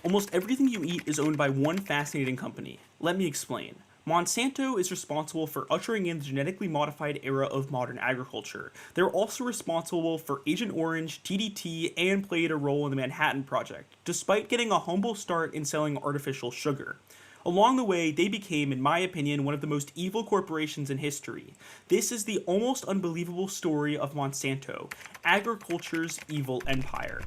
Almost everything you eat is owned by one fascinating company. Let me explain. Monsanto is responsible for ushering in the genetically modified era of modern agriculture. They're also responsible for Agent Orange, DDT, and played a role in the Manhattan Project, despite getting a humble start in selling artificial sugar. Along the way, they became, in my opinion, one of the most evil corporations in history. This is the almost unbelievable story of Monsanto, agriculture's evil empire.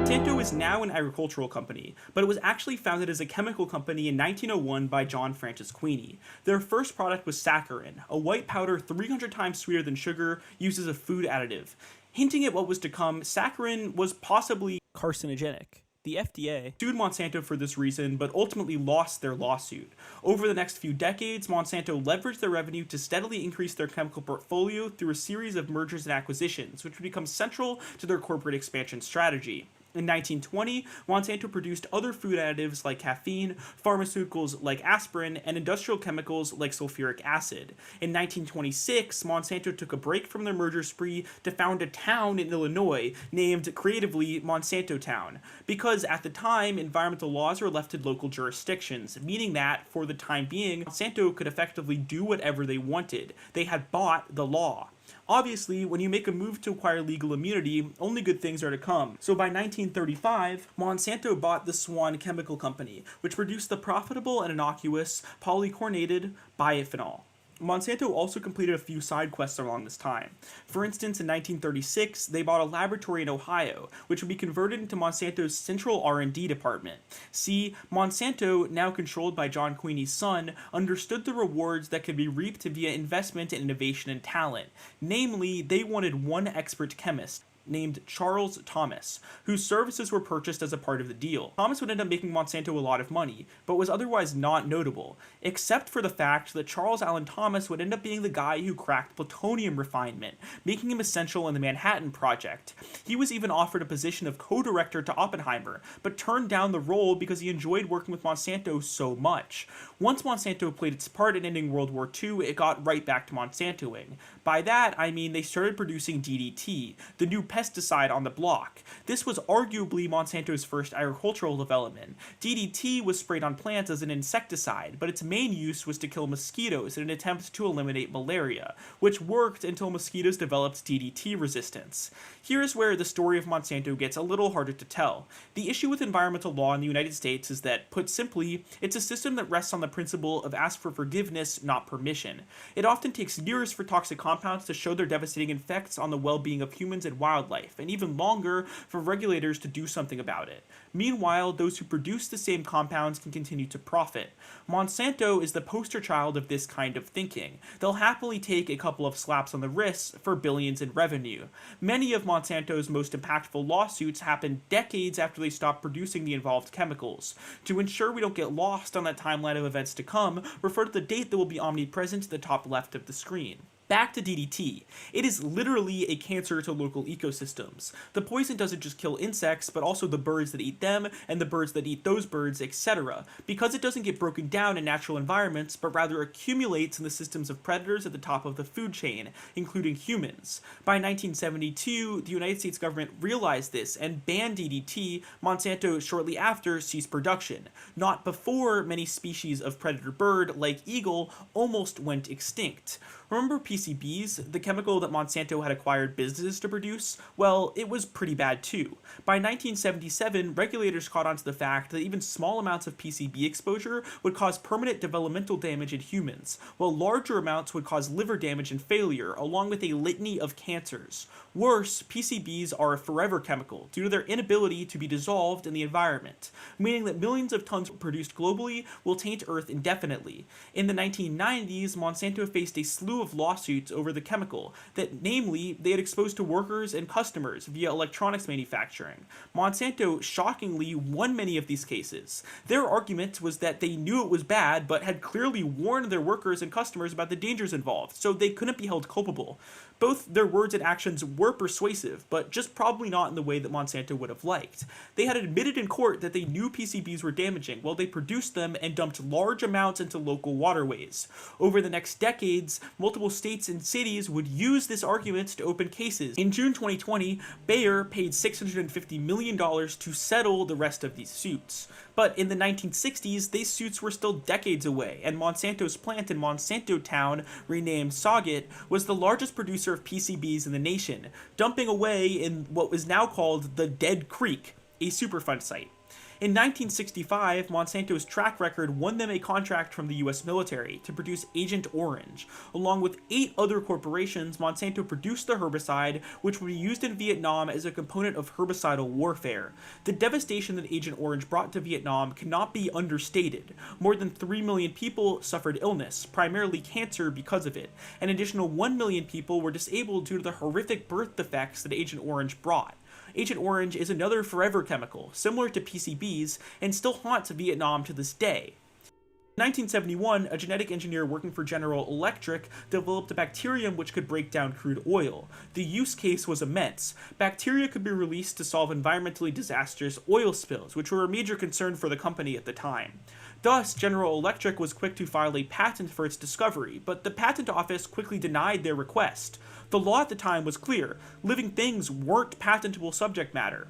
Monsanto is now an agricultural company, but it was actually founded as a chemical company in 1901 by John Francis Queeny. Their first product was saccharin, a white powder 300 times sweeter than sugar, used as a food additive. Hinting at what was to come, saccharin was possibly carcinogenic. The FDA sued Monsanto for this reason, but ultimately lost their lawsuit. Over the next few decades, Monsanto leveraged their revenue to steadily increase their chemical portfolio through a series of mergers and acquisitions, which would become central to their corporate expansion strategy. In 1920, Monsanto produced other food additives like caffeine, pharmaceuticals like aspirin, and industrial chemicals like sulfuric acid. In 1926, Monsanto took a break from their merger spree to found a town in Illinois named creatively Monsanto Town, because at the time, environmental laws were left to local jurisdictions, meaning that, for the time being, Monsanto could effectively do whatever they wanted. They had bought the law. Obviously, when you make a move to acquire legal immunity, only good things are to come. So by 1935, Monsanto bought the Swan Chemical Company, which produced the profitable and innocuous polychlorinated biethanol. Monsanto also completed a few side quests along this time. For instance, in 1936, they bought a laboratory in Ohio, which would be converted into Monsanto's central R&D department. See, Monsanto, now controlled by John Queeny's son, understood the rewards that could be reaped via investment in innovation and talent. Namely, they wanted one expert chemist, named Charles Thomas, whose services were purchased as a part of the deal. Thomas would end up making Monsanto a lot of money, but was otherwise not notable, except for the fact that Charles Allen Thomas would end up being the guy who cracked plutonium refinement, making him essential in the Manhattan Project. He was even offered a position of co-director to Oppenheimer, but turned down the role because he enjoyed working with Monsanto so much. Once Monsanto played its part in ending World War II, it got right back to Monsantoing. By that, I mean they started producing DDT, the new pesticide on the block. This was arguably Monsanto's first agricultural development. DDT was sprayed on plants as an insecticide, but its main use was to kill mosquitoes in an attempt to eliminate malaria, which worked until mosquitoes developed DDT resistance. Here's where the story of Monsanto gets a little harder to tell. The issue with environmental law in the United States is that, put simply, it's a system that rests on the principle of ask for forgiveness, not permission. It often takes years for toxic compounds to show their devastating effects on the well-being of humans and wildlife, and even longer for regulators to do something about it. Meanwhile, those who produce the same compounds can continue to profit. Monsanto is the poster child of this kind of thinking. They'll happily take a couple of slaps on the wrists for billions in revenue. Many of Monsanto's most impactful lawsuits happened decades after they stopped producing the involved chemicals. To ensure we don't get lost on that timeline of events to come, refer to the date that will be omnipresent at the top left of the screen. Back to DDT. It is literally a cancer to local ecosystems. The poison doesn't just kill insects, but also the birds that eat them, and the birds that eat those birds, etc. Because it doesn't get broken down in natural environments, but rather accumulates in the systems of predators at the top of the food chain, including humans. By 1972, the United States government realized this and banned DDT. Monsanto shortly after ceased production. Not before many species of predator bird, like eagle, almost went extinct. Remember PCBs, the chemical that Monsanto had acquired businesses to produce? Well, it was pretty bad too. By 1977, regulators caught on to the fact that even small amounts of PCB exposure would cause permanent developmental damage in humans, while larger amounts would cause liver damage and failure, along with a litany of cancers. Worse, PCBs are a forever chemical due to their inability to be dissolved in the environment, meaning that millions of tons produced globally will taint Earth indefinitely. In the 1990s, Monsanto faced a slew of lawsuits over the chemical that, namely, they had exposed to workers and customers via electronics manufacturing. Monsanto shockingly won many of these cases. Their argument was that they knew it was bad, but had clearly warned their workers and customers about the dangers involved, so they couldn't be held culpable. Both their words and actions were persuasive, but just probably not in the way that Monsanto would have liked. They had admitted in court that they knew PCBs were damaging while they produced them and dumped large amounts into local waterways. Over the next decades, multiple states and cities would use this argument to open cases. In June 2020, Bayer paid $650 million to settle the rest of these suits. But in the 1960s, these suits were still decades away, and Monsanto's plant in Monsanto Town, renamed Sauget, was the largest producer of PCBs in the nation, dumping away in what was now called the Dead Creek, a Superfund site. In 1965, Monsanto's track record won them a contract from the US military to produce Agent Orange. Along with 8 other corporations, Monsanto produced the herbicide, which would be used in Vietnam as a component of herbicidal warfare. The devastation that Agent Orange brought to Vietnam cannot be understated. More than 3 million people suffered illness, primarily cancer, because of it. An additional 1 million people were disabled due to the horrific birth defects that Agent Orange brought. Agent Orange is another forever chemical, similar to PCBs, and still haunts Vietnam to this day. In 1971, a genetic engineer working for General Electric developed a bacterium which could break down crude oil. The use case was immense. Bacteria could be released to solve environmentally disastrous oil spills, which were a major concern for the company at the time. Thus, General Electric was quick to file a patent for its discovery, but the patent office quickly denied their request. The law at the time was clear: living things weren't patentable subject matter.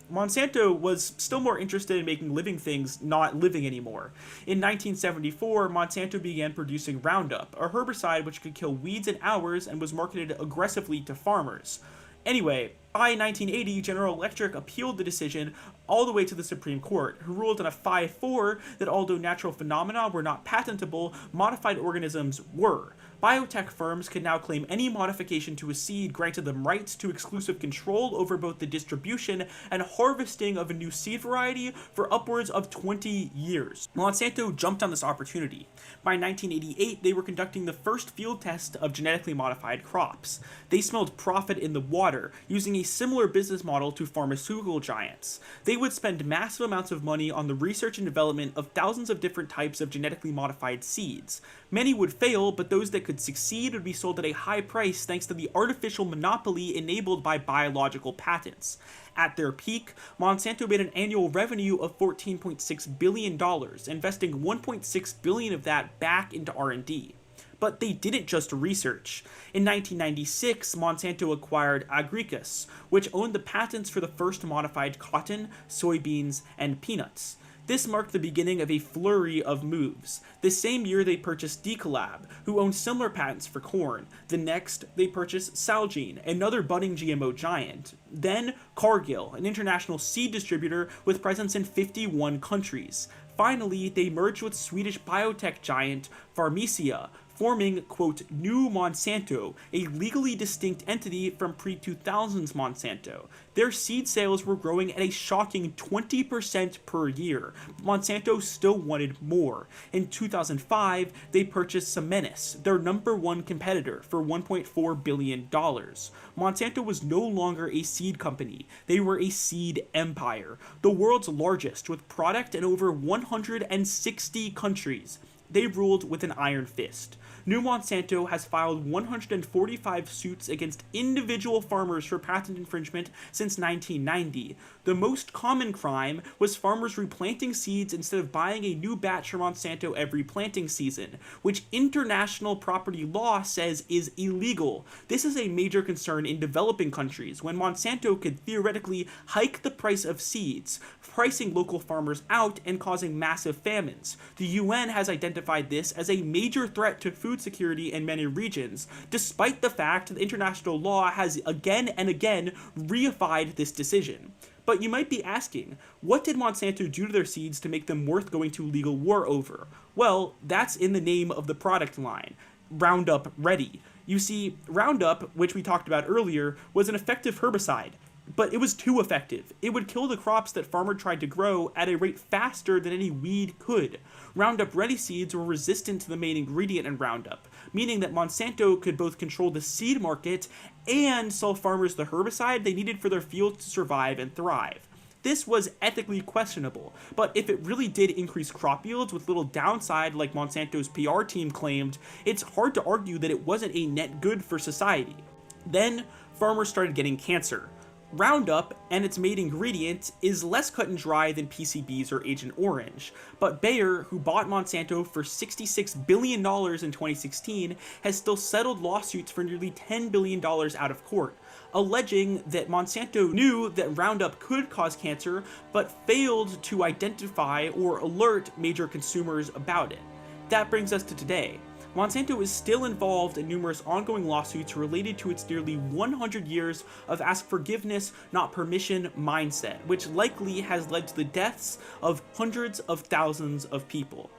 Monsanto was still more interested in making living things not living anymore. In 1974, Monsanto began producing Roundup, a herbicide which could kill weeds in hours and was marketed aggressively to farmers. Anyway, by 1980, General Electric appealed the decision all the way to the Supreme Court, who ruled in a 5-4 that although natural phenomena were not patentable, modified organisms were. Biotech firms could now claim any modification to a seed granted them rights to exclusive control over both the distribution and harvesting of a new seed variety for upwards of 20 years. Monsanto jumped on this opportunity. By 1988, they were conducting the first field test of genetically modified crops. They smelled profit in the water, using a similar business model to pharmaceutical giants. They would spend massive amounts of money on the research and development of thousands of different types of genetically modified seeds. Many would fail, but those that could succeed would be sold at a high price thanks to the artificial monopoly enabled by biological patents. At their peak, Monsanto made an annual revenue of $14.6 billion, investing $1.6 billion of that back into R&D. But they didn't just research. In 1996, Monsanto acquired Agricus, which owned the patents for the first modified cotton, soybeans, and peanuts. This marked the beginning of a flurry of moves. The same year they purchased Decolab, who owned similar patents for corn. The next, they purchased Salgene, another budding GMO giant. Then, Cargill, an international seed distributor with presence in 51 countries. Finally, they merged with Swedish biotech giant Pharmacia, forming, quote, New Monsanto, a legally distinct entity from pre-2000s Monsanto. Their seed sales were growing at a shocking 20% per year. Monsanto still wanted more. In 2005, they purchased Semenus, their #1 competitor, for $1.4 billion. Monsanto was no longer a seed company. They were a seed empire, the world's largest, with product in over 160 countries. They ruled with an iron fist. New Monsanto has filed 145 suits against individual farmers for patent infringement since 1990. The most common crime was farmers replanting seeds instead of buying a new batch from Monsanto every planting season, which international property law says is illegal. This is a major concern in developing countries, when Monsanto could theoretically hike the price of seeds, pricing local farmers out and causing massive famines. The UN has identified this as a major threat to food security in many regions, despite the fact that international law has again and again reified this decision. But you might be asking, what did Monsanto do to their seeds to make them worth going to legal war over? Well, that's in the name of the product line, Roundup Ready. You see, Roundup, which we talked about earlier, was an effective herbicide. But it was too effective. It would kill the crops that farmers tried to grow at a rate faster than any weed could. Roundup Ready seeds were resistant to the main ingredient in Roundup, meaning that Monsanto could both control the seed market and sell farmers the herbicide they needed for their fields to survive and thrive. This was ethically questionable, but if it really did increase crop yields with little downside like Monsanto's PR team claimed, it's hard to argue that it wasn't a net good for society. Then, farmers started getting cancer. Roundup and its main ingredient is less cut and dry than PCBs or Agent Orange, but Bayer, who bought Monsanto for $66 billion in 2016, has still settled lawsuits for nearly $10 billion out of court, alleging that Monsanto knew that Roundup could cause cancer, but failed to identify or alert major consumers about it. That brings us to today. Monsanto is still involved in numerous ongoing lawsuits related to its nearly 100 years of ask forgiveness, not permission mindset, which likely has led to the deaths of hundreds of thousands of people.